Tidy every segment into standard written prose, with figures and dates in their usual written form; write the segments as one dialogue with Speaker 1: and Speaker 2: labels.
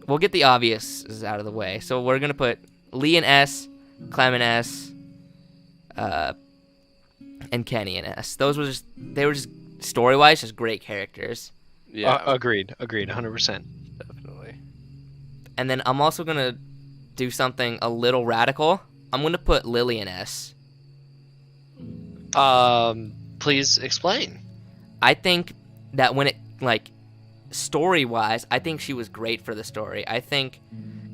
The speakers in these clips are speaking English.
Speaker 1: we'll get the obvious out of the way. So we're gonna put Lee in S, Clem in S, and Kenny in S. They were just story-wise just great characters.
Speaker 2: Yeah,
Speaker 3: Agreed, 100%.
Speaker 2: definitely.
Speaker 1: And then I'm also gonna do something a little radical. I'm gonna put Lily in S.
Speaker 3: Please explain.
Speaker 1: I think that when it like story-wise, I think she was great for the story. I think,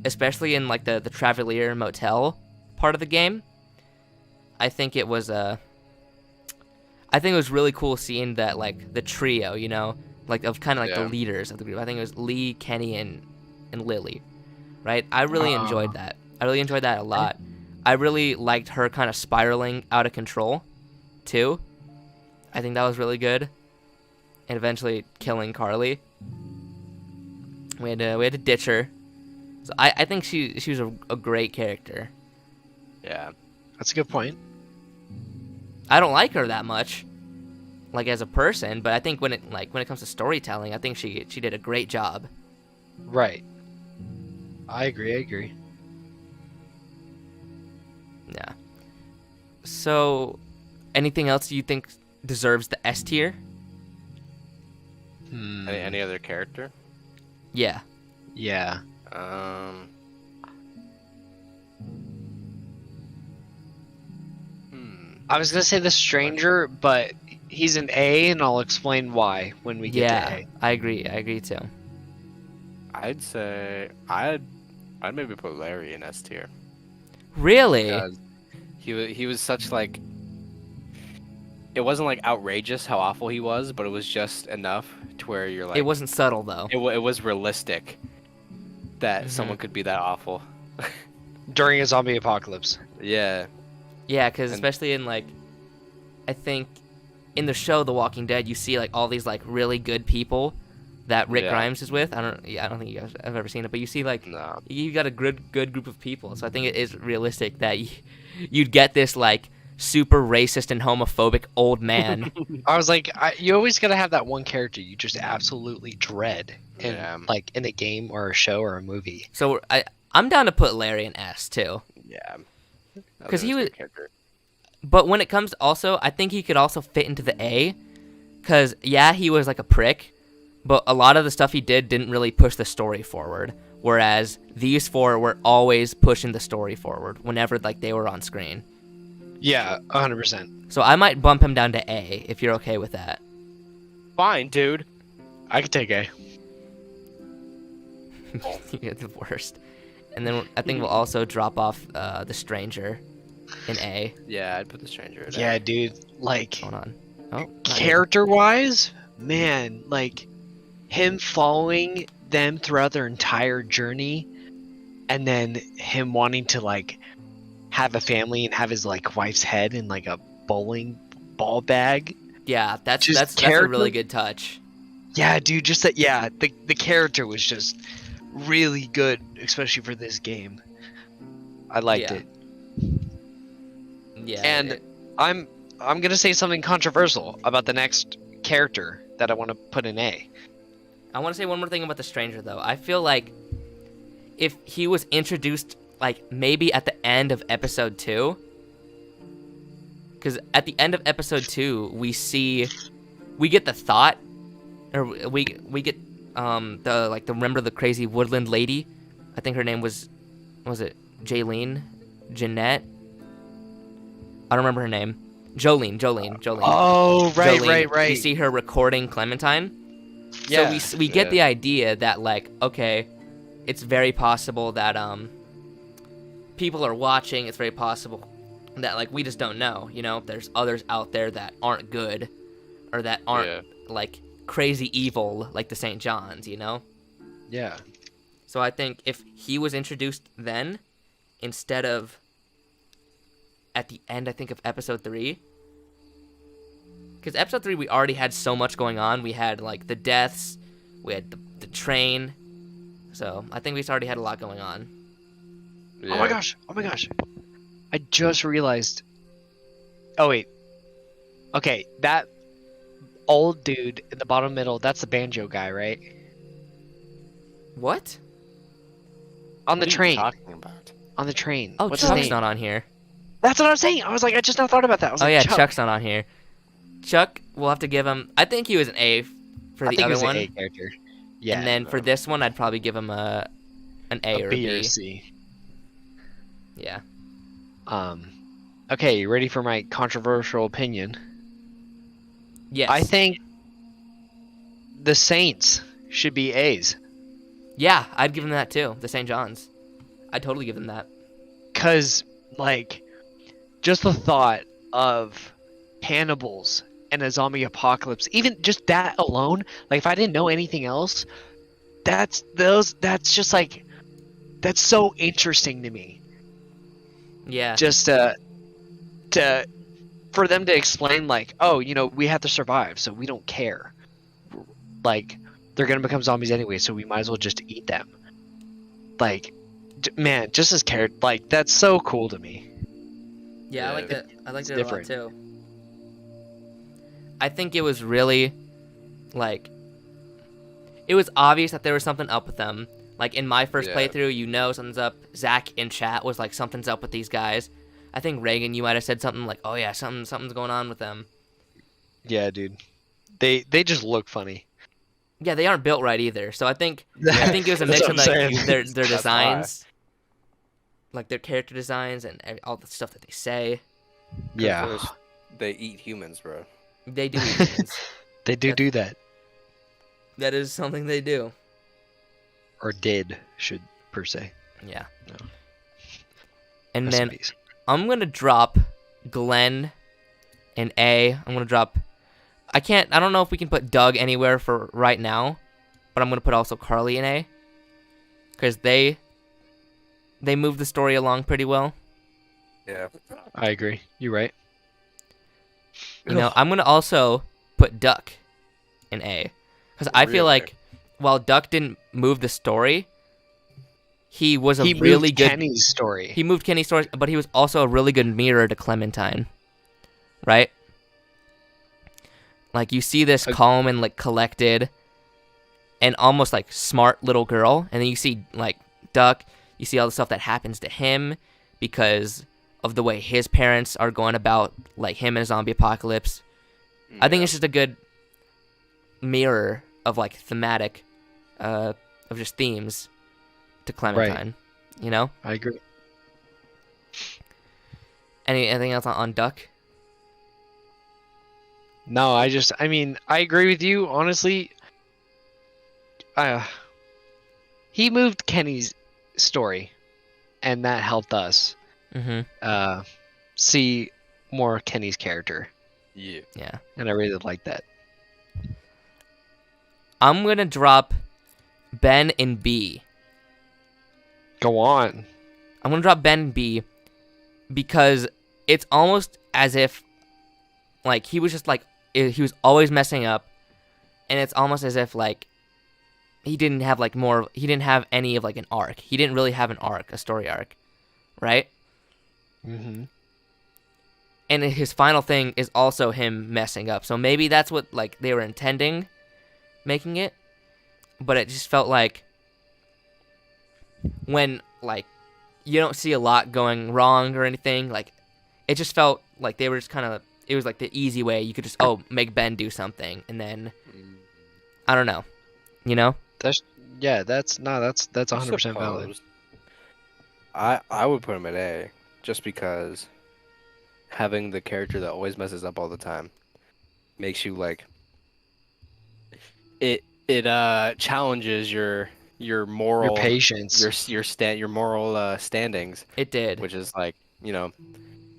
Speaker 1: especially in like the Travelier Motel part of the game, I think it was really cool seeing that like the trio, you know, like of kind of like the leaders of the group. I think it was Lee, Kenny, and Lily, right? I really enjoyed that. I really enjoyed that a lot. I really liked her kind of spiraling out of control, too. I think that was really good. And eventually killing Carly. We had to ditch her. So I think she was a great character.
Speaker 2: Yeah.
Speaker 3: That's a good point.
Speaker 1: I don't like her that much, like as a person, but I think when it comes to storytelling, I think she did a great job.
Speaker 3: Right. I agree.
Speaker 1: Yeah. So, anything else you think deserves the S tier?
Speaker 2: Any other character?
Speaker 1: Yeah.
Speaker 3: Yeah. I was gonna say the stranger, but he's an A, and I'll explain why when we get to A.
Speaker 1: I agree too.
Speaker 2: I'd say I'd maybe put Larry in S tier.
Speaker 1: Really?
Speaker 2: Because he was such like, it wasn't like outrageous how awful he was, but it was just enough to where you're like,
Speaker 1: it wasn't subtle though.
Speaker 2: It was realistic that someone could be that awful.
Speaker 3: During a zombie apocalypse.
Speaker 2: Yeah.
Speaker 1: Yeah, because especially in like, I think in the show The Walking Dead, you see like all these like really good people that Rick Grimes is with. I don't think you guys have ever seen it, but you see like you got a good group of people. So I think it is realistic that you'd get this like super racist and homophobic old man.
Speaker 3: I was like, you always gotta have that one character you just absolutely dread in like in a game or a show or a movie.
Speaker 1: So I'm down to put Larry in S too.
Speaker 2: Yeah.
Speaker 1: Because he was. But when it comes also, I think he could also fit into the A. Because, yeah, he was like a prick. But a lot of the stuff he didn't really push the story forward. Whereas these four were always pushing the story forward whenever like they were on screen.
Speaker 3: Yeah, 100%.
Speaker 1: So I might bump him down to A if you're okay with that.
Speaker 2: Fine, dude.
Speaker 3: I could take A.
Speaker 1: You're the worst. And then I think we'll also drop off the stranger in A.
Speaker 2: Yeah, I'd put the stranger in A.
Speaker 3: Yeah, dude. Like,
Speaker 1: hold on. Oh,
Speaker 3: character-wise, man, like him following them throughout their entire journey, and then him wanting to like have a family and have his like wife's head in like a bowling ball bag.
Speaker 1: Yeah, that's a really good touch.
Speaker 3: Yeah, dude. Just that. Yeah, the character was just really good, especially for this game. I liked it.
Speaker 1: Yeah.
Speaker 3: And I'm gonna say something controversial about the next character that I want to put in A.
Speaker 1: I want to say one more thing about the stranger though. I feel like if he was introduced like maybe at the end of episode 2, because at the end of episode 2 we get the thought, or we get the remember the crazy woodland lady. I think her name was it Jaylene? Jeanette? I don't remember her name. Jolene.
Speaker 3: Oh, right,
Speaker 1: Jolene.
Speaker 3: right.
Speaker 1: You see her recording Clementine.
Speaker 3: Yeah.
Speaker 1: So we get the idea that like, okay, it's very possible that people are watching. It's very possible that like we just don't know. You know, there's others out there that aren't good, or that aren't like crazy evil like the St. John's. You know.
Speaker 3: Yeah.
Speaker 1: So I think if he was introduced then, instead of at the end, I think, of episode 3. Because episode 3, we already had so much going on. We had, like, the deaths. We had the train. So, I think we already had a lot going on.
Speaker 3: Yeah. Oh my gosh. I just realized. Oh, wait. Okay, that old dude in the bottom middle, that's the banjo guy, right?
Speaker 1: What?
Speaker 3: On the
Speaker 2: What are you
Speaker 3: train.
Speaker 2: talking about?
Speaker 3: On the train.
Speaker 1: Oh,
Speaker 3: What's his
Speaker 1: Chuck's
Speaker 3: name?
Speaker 1: not on here.
Speaker 3: That's what I was saying. I was like, I just now thought about that. I was
Speaker 1: Oh
Speaker 3: like,
Speaker 1: yeah,
Speaker 3: Chuck.
Speaker 1: Chuck's not on here. Chuck, we'll have to give him. I think he was an A for
Speaker 3: I
Speaker 1: the
Speaker 3: think
Speaker 1: other
Speaker 3: it was
Speaker 1: one,
Speaker 3: an A character. Yeah.
Speaker 1: and then for this one, I'd probably give him an A or a
Speaker 3: B
Speaker 1: B.
Speaker 3: or C.
Speaker 1: Yeah.
Speaker 3: Okay, you ready for my controversial opinion?
Speaker 1: Yes.
Speaker 3: I think the Saints should be A's.
Speaker 1: Yeah, I'd give him that too. The St. John's. I'd totally give him that.
Speaker 3: Cause like, just the thought of cannibals and a zombie apocalypse, even just that alone, like if I didn't know anything else, that's just like, that's so interesting to me.
Speaker 1: Yeah.
Speaker 3: Just for them to explain like, oh, you know, we have to survive, so we don't care. Like, they're gonna become zombies anyway, so we might as well just eat them. Like, man, just as cared, like that's so cool to me.
Speaker 1: Yeah, I
Speaker 2: Yeah,
Speaker 1: liked it. I liked
Speaker 3: it's
Speaker 1: it
Speaker 3: different.
Speaker 1: a lot too. I think it was really, like, it was obvious that there was something up with them. Like in my first
Speaker 2: Yeah.
Speaker 1: playthrough, you know something's up. Zach in chat was like, something's up with these guys. I think Reagan, you might have said something like, oh yeah, something's going on with them.
Speaker 3: Yeah, dude. They just look funny.
Speaker 1: Yeah, they aren't built right either. So I think it was a
Speaker 3: That's
Speaker 1: mix
Speaker 3: what
Speaker 1: of
Speaker 3: I'm
Speaker 1: like
Speaker 3: saying.
Speaker 1: their
Speaker 2: That's why.
Speaker 1: designs, like their character designs and all the stuff that they say.
Speaker 3: Yeah,
Speaker 2: They eat humans, bro.
Speaker 1: They do eat humans.
Speaker 3: they do that,
Speaker 1: That is something they do.
Speaker 3: or did, should per se.
Speaker 1: Yeah.
Speaker 3: No.
Speaker 1: And
Speaker 3: Rest in
Speaker 1: then
Speaker 3: peace.
Speaker 1: I'm gonna drop Glenn in A. I'm gonna drop. I don't know if we can put Doug anywhere for right now, but I'm gonna put also Carly in A, because they move the story along pretty well.
Speaker 2: Yeah.
Speaker 3: I agree. You're right.
Speaker 1: You know, I'm gonna also put Duck in A, because I feel
Speaker 2: Really?
Speaker 1: like while Duck didn't move the story, he was a
Speaker 3: He
Speaker 1: really
Speaker 3: moved
Speaker 1: good.
Speaker 3: Kenny's story.
Speaker 1: He moved Kenny's story, but he was also a really good mirror to Clementine, right? Like you see this calm and like collected, and almost like smart little girl, and then you see like Duck. You see all the stuff that happens to him because of the way his parents are going about like him and a zombie apocalypse. I think it's just a good mirror of like thematic, of just themes to Clementine. You know?
Speaker 3: I agree.
Speaker 1: Anything else on Duck?
Speaker 3: No, I mean, I agree with you. Honestly, he moved Kenny's story, and that helped us
Speaker 1: Mm-hmm.
Speaker 3: see more of Kenny's character,
Speaker 2: Yeah.
Speaker 1: Yeah.
Speaker 3: and I really like that.
Speaker 1: I'm gonna drop Ben in B.
Speaker 3: Go on.
Speaker 1: I'm gonna drop Ben in B because it's almost as if like he was just like he was always messing up, and it's almost as if like he didn't have any of like an arc. He didn't really have an arc, a story arc, right?
Speaker 3: Mm-hmm.
Speaker 1: And his final thing is also him messing up. So maybe that's what like they were intending making it, but it just felt like when like you don't see a lot going wrong or anything, like it just felt like they were just kind of, it was like the easy way. You could just make Ben do something, and then I don't know, you know?
Speaker 3: That's 100% valid.
Speaker 2: Suppose. I would put him at A, just because having the character that always messes up all the time makes you like it challenges your moral
Speaker 3: Your patience.
Speaker 2: your moral standings,
Speaker 1: It did.
Speaker 2: which is like, you know,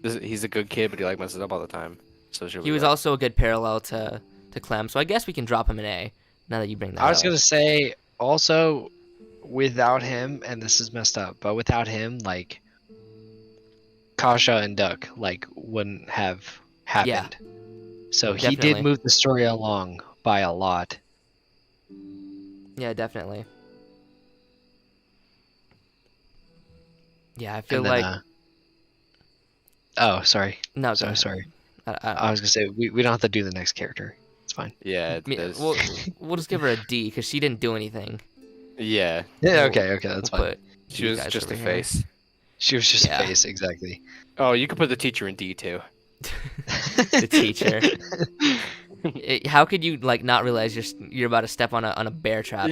Speaker 2: he's a good kid, but he like messes up all the time. So should
Speaker 1: He
Speaker 2: we
Speaker 1: was
Speaker 2: like-
Speaker 1: also a good parallel to Clem, so I guess we can drop him an A. Now that you bring that
Speaker 3: I was
Speaker 1: up.
Speaker 3: gonna say also, without him, and this is messed up, but without him, like Kasha and Duck like wouldn't have happened. So he
Speaker 1: Definitely.
Speaker 3: did move the story along by a lot.
Speaker 1: Yeah, definitely. Yeah, I feel
Speaker 3: And then,
Speaker 1: like
Speaker 3: oh, sorry.
Speaker 1: no. go
Speaker 3: So
Speaker 1: ahead.
Speaker 3: sorry.
Speaker 1: I
Speaker 3: I was gonna say we don't have to do the next character. It's fine.
Speaker 2: Yeah,
Speaker 1: mean,
Speaker 2: there's-
Speaker 1: we'll just give her a D because she didn't do anything.
Speaker 2: Yeah,
Speaker 3: Yeah, okay, that's
Speaker 1: We'll
Speaker 3: fine.
Speaker 1: put
Speaker 2: she
Speaker 1: you
Speaker 2: was
Speaker 1: guys
Speaker 2: just
Speaker 1: over
Speaker 2: a
Speaker 1: here.
Speaker 2: face.
Speaker 3: She was just
Speaker 1: Yeah.
Speaker 3: a face, exactly.
Speaker 2: Oh, you could put the teacher in D too.
Speaker 1: The teacher. How could you like not realize you're about to step on a bear trap?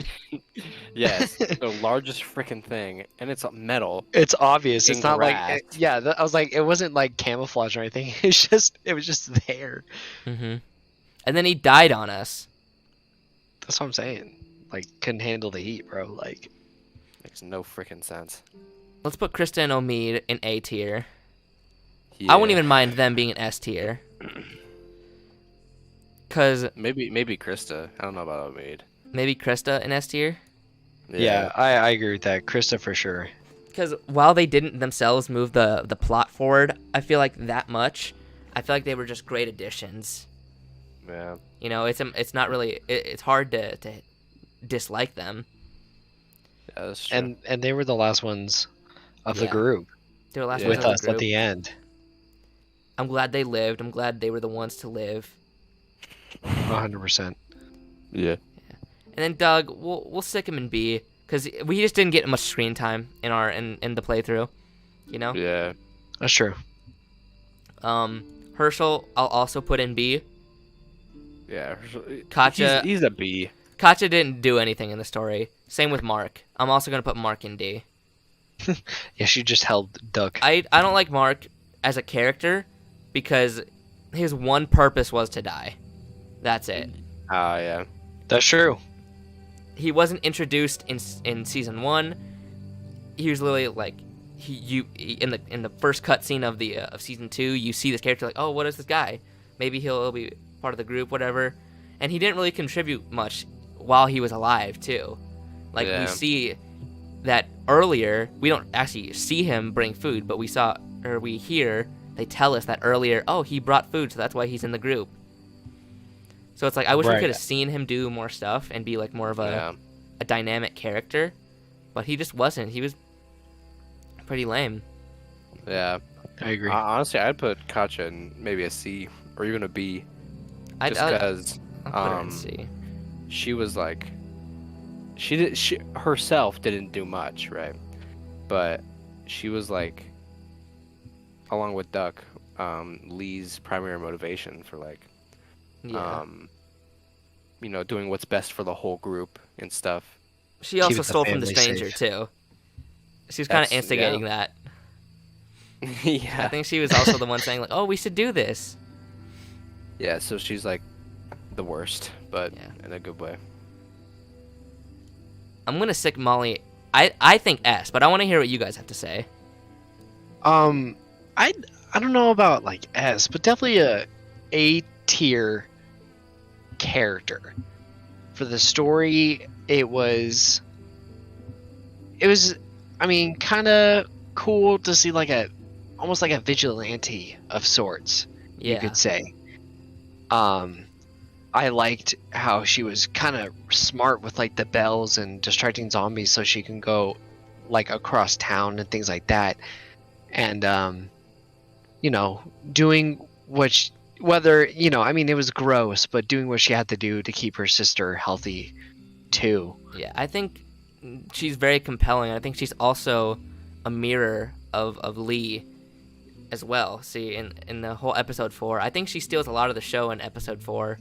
Speaker 2: Yes, the largest freaking thing, and it's metal.
Speaker 3: It's obvious. It's
Speaker 2: being
Speaker 3: not like
Speaker 2: wrapped.
Speaker 3: yeah. I was like, it wasn't like camouflage or anything. It was just there.
Speaker 1: Hmm. And then he died on us.
Speaker 3: That's what I'm saying. Like, couldn't handle the heat, bro. Like,
Speaker 2: Makes no freaking sense.
Speaker 1: Let's put Krista and Omid in A tier. I wouldn't even mind them being in S tier. Cause
Speaker 2: maybe Krista. I don't know about Omid.
Speaker 1: maybe Krista in S tier.
Speaker 3: yeah, I agree with that. Krista for sure.
Speaker 1: Because while they didn't themselves move the plot forward, I feel like that much. I feel like they were just great additions.
Speaker 2: Yeah.
Speaker 1: You know, it's not really. It's hard to dislike them.
Speaker 2: Yeah, that's true.
Speaker 3: And they were the last ones of the
Speaker 1: Yeah.
Speaker 3: group
Speaker 1: They were last
Speaker 2: Yeah.
Speaker 1: ones
Speaker 3: with
Speaker 1: of the
Speaker 3: us at
Speaker 1: group.
Speaker 3: the end.
Speaker 1: I'm glad they lived. I'm glad they were the ones to live.
Speaker 3: 100%.
Speaker 2: Yeah.
Speaker 1: And then Doug, we'll stick him in B because we just didn't get much screen time in the playthrough. You know.
Speaker 2: Yeah.
Speaker 3: That's true.
Speaker 1: Herschel, I'll also put in B.
Speaker 2: Yeah.
Speaker 1: Katja-
Speaker 2: He's a B.
Speaker 1: Katja didn't do anything in the story. Same with Mark. I'm also gonna put Mark in D.
Speaker 3: Yeah, she just held Duck.
Speaker 1: I don't like Mark as a character because his one purpose was to die. That's it.
Speaker 2: Ah, yeah.
Speaker 3: That's true.
Speaker 1: He wasn't introduced in season 1. He was literally like in the first cutscene of season 2, you see this character like, oh, what is this guy? Maybe he'll be part of the group, whatever. And he didn't really contribute much while he was alive too. Like
Speaker 2: Yeah.
Speaker 1: we see that earlier, we don't actually see him bring food, but we hear they tell us that earlier, oh, he brought food, so that's why he's in the group. So it's like I wish we
Speaker 3: Right.
Speaker 1: could have seen him do more stuff and be like more of
Speaker 2: Yeah.
Speaker 1: a dynamic character, but he just wasn't. He was pretty lame.
Speaker 2: Yeah.
Speaker 3: I agree.
Speaker 2: Honestly, I'd put Katja in maybe a C or even a B,
Speaker 1: I'd
Speaker 2: just because
Speaker 1: put her in
Speaker 2: um,
Speaker 1: C.
Speaker 2: she was like, she herself didn't do much, right? But she was like, along with Duck, Lee's primary motivation for like,
Speaker 1: Yeah.
Speaker 2: doing what's best for the whole group and stuff.
Speaker 1: She also
Speaker 3: the
Speaker 1: stole from the
Speaker 3: family
Speaker 1: stranger
Speaker 3: safe.
Speaker 1: too. She was kind of
Speaker 2: That's-
Speaker 1: instigating that. I
Speaker 2: Yeah.
Speaker 1: think she was also the one saying like, "Oh, we should do this."
Speaker 2: Yeah, so she's like the worst, but
Speaker 1: Yeah.
Speaker 2: in a good way.
Speaker 1: I'm gonna stick Molly. I think S, but I want to hear what you guys have to say.
Speaker 3: I don't know about like S, but definitely a tier character. For the story, it was I mean, kind of cool to see like almost like a vigilante of sorts, you
Speaker 1: Yeah.
Speaker 3: could say. I liked how she was kind of smart with like the bells and distracting zombies so she can go like across town and things like that. And doing whether, I mean, it was gross, but doing what she had to do to keep her sister healthy too.
Speaker 1: Yeah, I think she's very compelling. I think she's also a mirror of Lee as well. See, in the whole episode 4, I think she steals a lot of the show in episode 4.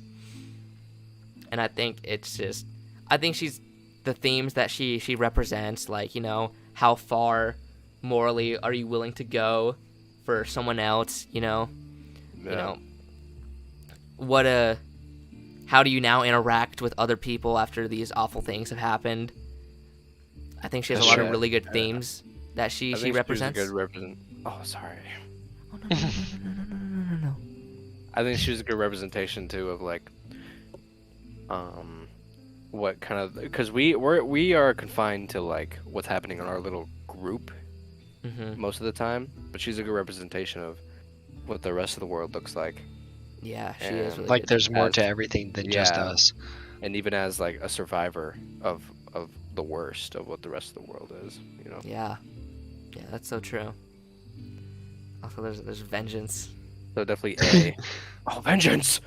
Speaker 1: And I think she's the themes that she represents, like, how far morally are you willing to go for someone else,
Speaker 2: Yeah.
Speaker 1: How do you now interact with other people after these awful things have happened? I think she has a lot of
Speaker 2: Sure.
Speaker 1: really good themes that
Speaker 2: I
Speaker 1: she
Speaker 2: think
Speaker 1: represents.
Speaker 2: She was a good Oh, sorry.
Speaker 1: Oh, no.
Speaker 2: I think she was a good representation too of like, what kind of, because we are confined to like what's happening in our little group
Speaker 1: Mm-hmm.
Speaker 2: most of the time, but she's a good representation of what the rest of the world looks like,
Speaker 1: Yeah, she is
Speaker 2: And,
Speaker 1: really
Speaker 3: Like
Speaker 1: good.
Speaker 3: there's more
Speaker 2: As-
Speaker 3: to everything than just
Speaker 2: yeah.
Speaker 3: us.
Speaker 2: and even as like a survivor of the worst of what the rest of the world is,
Speaker 1: Yeah, that's so true. Also, there's vengeance.
Speaker 2: So definitely A. Oh, vengeance!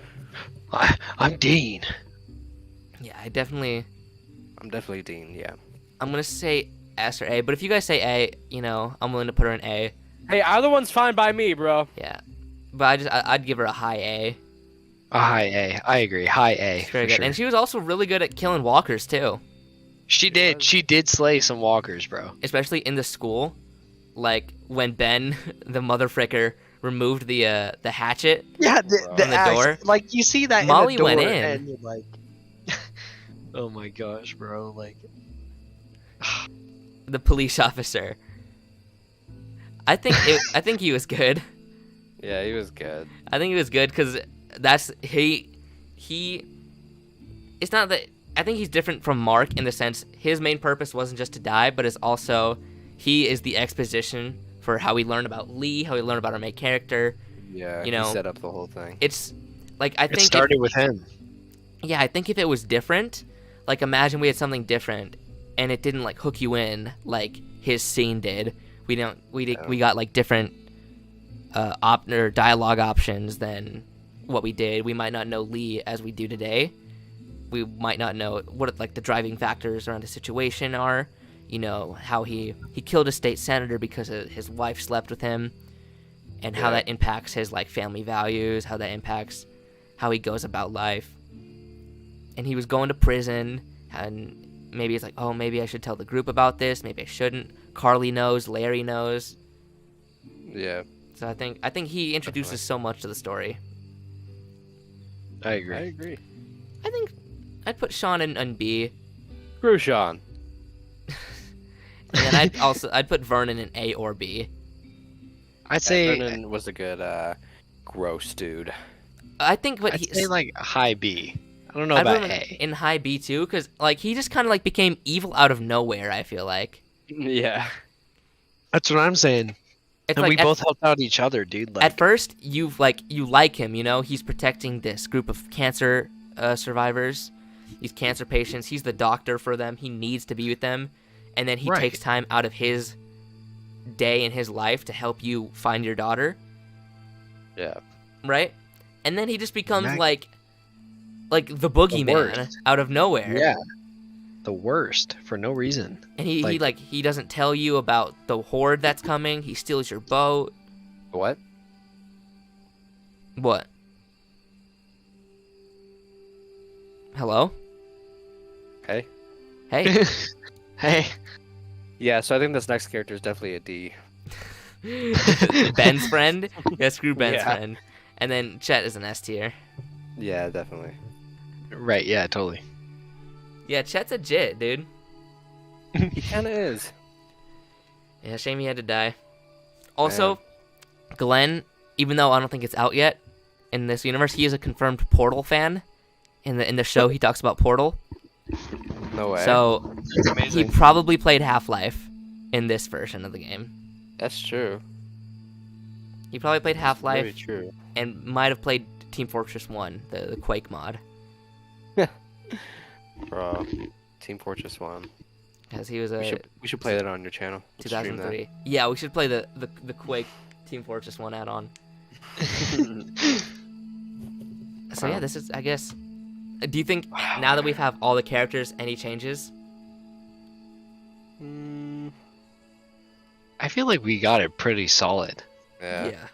Speaker 3: I'm Dean.
Speaker 1: Yeah,
Speaker 2: I'm definitely Dean. Yeah.
Speaker 1: I'm gonna say S or A. But if you guys say A, you know, I'm willing to put her in A.
Speaker 2: Hey, either one's fine by me, bro.
Speaker 1: Yeah. But I'd give her a high A.
Speaker 3: A high A. I agree. High A.
Speaker 1: She's very
Speaker 3: For
Speaker 1: good.
Speaker 3: sure.
Speaker 1: And she was also really good at killing walkers too,
Speaker 3: She did. She did slay some walkers, bro.
Speaker 1: especially in the school. Like when Ben, the mother fricker, removed the hatchet.
Speaker 3: Yeah,
Speaker 1: On the door?
Speaker 3: Like you see that
Speaker 1: Molly
Speaker 3: in the door,
Speaker 1: went in.
Speaker 3: and you're like, oh my gosh, bro! Like,
Speaker 1: The police officer. I think he was good.
Speaker 2: Yeah, he was good.
Speaker 1: I think he was good because that's he. It's not that I think he's different from Mark in the sense his main purpose wasn't just to die, but it's also he is the exposition for how we learn about Lee, how we learn about our main character.
Speaker 2: Yeah,
Speaker 1: You know,
Speaker 2: he set up the whole thing.
Speaker 1: It's like I
Speaker 3: it
Speaker 1: think
Speaker 3: started with him.
Speaker 1: yeah, I think if it was different, like imagine we had something different and it didn't like hook you in like his scene did. We got like different or dialogue options than what we did. We might not know Lee as we do today. We might not know what like the driving factors around the situation are. You know, how he killed a state senator because his wife slept with him, and how
Speaker 2: Yeah.
Speaker 1: that impacts his like family values, how that impacts how he goes about life. And he was going to prison, and maybe it's like, oh, maybe I should tell the group about this, maybe I shouldn't. Carly knows, Larry knows.
Speaker 2: Yeah.
Speaker 1: So I think he introduces so much to the story.
Speaker 3: I agree.
Speaker 2: I agree.
Speaker 1: I think I'd put Sean in B,
Speaker 2: Screw Sean.
Speaker 1: and then I'd put Vernon in A or B.
Speaker 3: I'd say
Speaker 2: Vernon was a good, gross dude.
Speaker 1: I think, but
Speaker 3: I'd say like a high B. I don't know
Speaker 1: I'd
Speaker 3: about
Speaker 1: put him
Speaker 3: A.
Speaker 1: in high B too, because like he just kind of like became evil out of nowhere. I feel like
Speaker 2: Yeah.
Speaker 3: That's what I'm saying.
Speaker 1: it's
Speaker 3: And
Speaker 1: like
Speaker 3: we both helped out each other, dude. Like,
Speaker 1: at first you like him, you know, he's protecting this group of cancer survivors, these cancer patients. He's the doctor for them. He needs to be with them, and then he
Speaker 3: Right.
Speaker 1: takes time out of his day in his life to help you find your daughter,
Speaker 2: Yeah.
Speaker 1: right? And then he just becomes
Speaker 3: Mac-
Speaker 1: like the boogeyman
Speaker 3: worst.
Speaker 1: out of nowhere.
Speaker 3: yeah, the worst for no reason.
Speaker 1: And he doesn't tell you about the horde that's coming. He steals your boat.
Speaker 2: What?
Speaker 1: What? Hello?
Speaker 2: Hey.
Speaker 1: Hey.
Speaker 3: Hey,
Speaker 2: Yeah, so I think this next character is definitely a D.
Speaker 1: Ben's friend? Yeah, screw Ben's
Speaker 2: Yeah.
Speaker 1: friend. And then Chet is an S tier.
Speaker 2: Yeah, definitely.
Speaker 3: right? Yeah, totally.
Speaker 1: Yeah, Chet's a jit, dude.
Speaker 2: He kind of is.
Speaker 1: Yeah, shame he had to die. Also, Glenn, even though I don't think it's out yet in this universe, he is a confirmed Portal fan. In the show, he talks about Portal.
Speaker 2: No way.
Speaker 1: So
Speaker 3: It's
Speaker 1: he
Speaker 3: amazing.
Speaker 1: probably played Half-Life in this version of the game.
Speaker 2: That's true.
Speaker 1: He probably played
Speaker 2: Very
Speaker 1: Half-Life
Speaker 2: true.
Speaker 1: and might have played Team Fortress 1, the Quake mod.
Speaker 2: Bro. Team Fortress 1.
Speaker 1: Because he was a
Speaker 2: We should play that on your channel. We'll stream that.
Speaker 1: 2003. Yeah, we should play the Quake Team Fortress 1 add-on. So yeah, this is, I guess. Do you think now that we have all the characters, any changes?
Speaker 2: Mm,
Speaker 3: I feel like we got it pretty solid.
Speaker 2: yeah.
Speaker 1: Yeah.